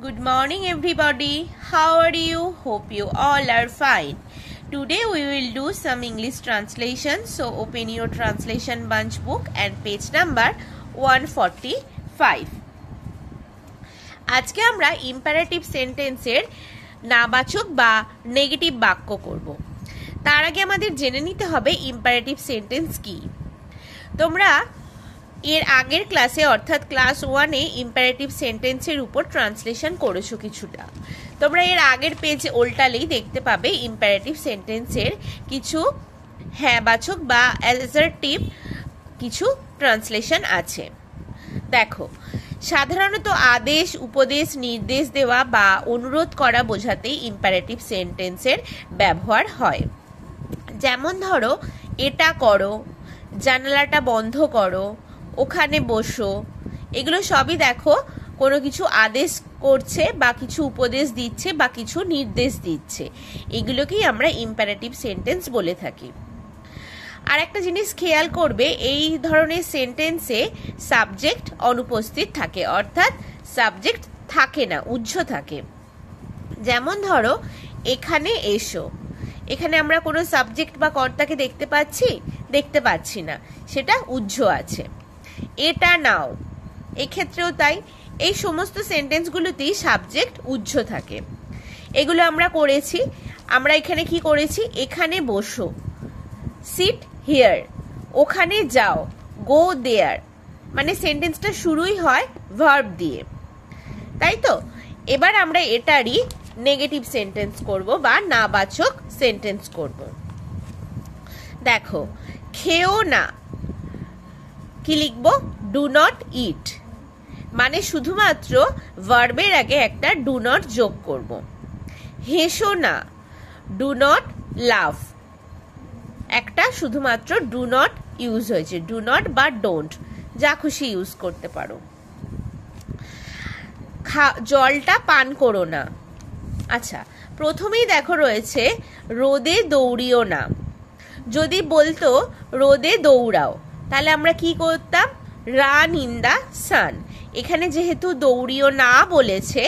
Good morning everybody. How are you? Hope you all are fine. Today we will do some English translation. So open your translation bunch book and page number 145. আজকে আমরা imperative সেন্টেন্সের নাবাচক বা negative বাক্য করব। তার আগে আমাদের জেনে নিতে হবে ইম্পারেটিভ সেন্টেন্স কি। তোমরা এর আগের ক্লাসে অর্থাৎ ক্লাস 1-এ ইম্পারেটিভ সেন্টেন্সের উপর ট্রান্সলেশন করেছো কিছুটা। তোমরা এর আগের পেজে উল্টালেই দেখতে পাবে ইম্পারেটিভ সেন্টেন্সের কিছু হ্যাঁবাচক বা অ্যাসার্টিভ কিছু ট্রান্সলেশন আছে। দেখো, সাধারণত আদেশ, উপদেশ, নির্দেশ দেওয়া বা অনুরোধ করা বোঝাতেই ইম্পারেটিভ সেন্টেন্সের ব্যবহার হয়। যেমন ধরো, এটা করো, জানালাটা বন্ধ করো, ওখানে বসো, এগুলো সবই দেখো কোনো কিছু আদেশ করছে বা কিছু উপদেশ দিচ্ছে বা কিছু নির্দেশ দিচ্ছে, এগুলোকেই আমরা ইম্পারেটিভ সেন্টেন্স বলে থাকি। আর একটা জিনিস খেয়াল করবে, এই ধরনের সেন্টেন্সে সাবজেক্ট অনুপস্থিত থাকে, অর্থাৎ সাবজেক্ট থাকে না, উহ্য থাকে। যেমন ধরো, এখানে এসো, এখানে আমরা কোনো সাবজেক্ট বা কর্তাকে দেখতে পাচ্ছি না, সেটা উহ্য আছে। এটা নাও, এক্ষেত্রেও তাই। এই সমস্ত সেন্টেন্সগুলোতেই সাবজেক্ট উহ্য থাকে। এগুলো আমরা করেছি। আমরা এখানে কি করেছি? এখানে বসো, সিট হিয়ার, ওখানে যাও, গো দেয়ার, মানে সেন্টেন্সটা শুরুই হয় ভার্ব দিয়ে, তাই তো। এবার আমরা এটারই নেগেটিভ সেন্টেন্স করব বা নাবাচক সেন্টেন্স করব। দেখো, খেও না, কি লিখবো? ডু নট ইট, মানে শুধুমাত্র ভার্বের আগে একটা ডু নট যোগ করব। হেসো না, ডু নট লাভ, একটা শুধুমাত্র ডু নট ইউজ হয়েছে, ডু নট বা ডোন্ট, যা খুশি ইউজ করতে পারো। জলটা পান করো না। আচ্ছা, প্রথমেই দেখো রয়েছে রোদে দৌড়িও না। যদি বলতো রোদে দৌড়াও, তাহলে আমরা কি করতাম? Run in the sun. এখানে যেহেতু দৌড়িও না বলেছে,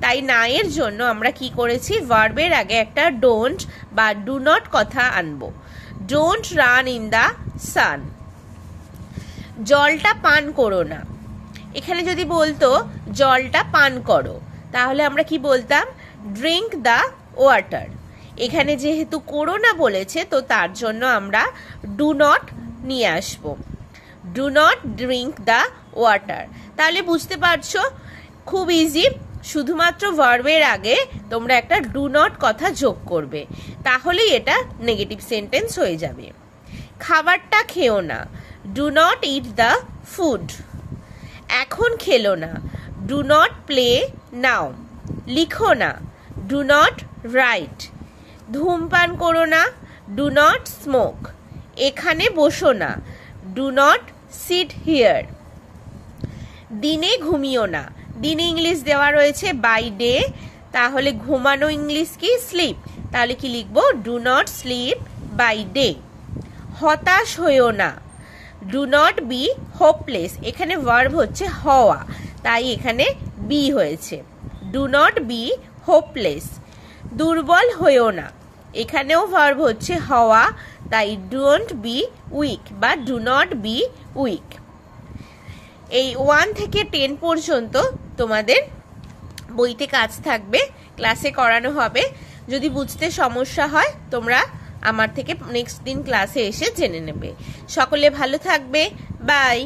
তাই না এর জন্য আমরা কি করেছি? ভার্বের আগে একটা ডোন্ট বা ডু নট কথা আনবো। Don't run in the sun. জলটা পান করো না, এখানে যদি বলতো জলটা পান করো, তাহলে আমরা কি বলতাম? Drink the water. এখানে যেহেতু করো না বলেছে, তো তার জন্য আমরা ডু নট নিয়ে আসবো। Do not drink the water. তাহলে বুঝতে পারছো, খুব ইজি। শুধুমাত্র ভার্বের আগে তোমরা একটা ডু নট কথা যোগ করবে, তাহলেই এটা নেগেটিভ সেন্টেন্স হয়ে যাবে। খাবারটা খেও না, do not it the food. এখন খেলো না, ডু নট প্লে নাও। লিখো না, ডু নট রাইট। ধূমপান করো না, ডু নট স্মোক। এখানে বসো না, ডু নট সিট হিয়ার। দিনে ঘুমিও না, দিনে ইংলিশ দেওয়া রয়েছে বাই ডে, তাহলে ঘুমানো ইংলিশ কি? স্লিপ। তাহলে কি লিখবো? Do not sleep by day. হতাশ হইও না, ডু নট বি হোপলেস। এখানে ভার্ব হচ্ছে হওয়া, তাই এখানে বি হয়েছে। Do not be hopeless. দুর্বল হইও না, এখানেও ভার্ব হচ্ছে হওয়া, তাই ডোন্ট বি উইক বা ডু নট বি উইক। এই 1 থেকে 10 পর্যন্ত তোমাদের বইতে কাজ থাকবে, ক্লাসে করানো হবে। যদি বুঝতে সমস্যা হয়, তোমরা আমার থেকে নেক্সট দিন ক্লাসে এসে জেনে নেবে। সকলে ভালো থাকবে, বাই।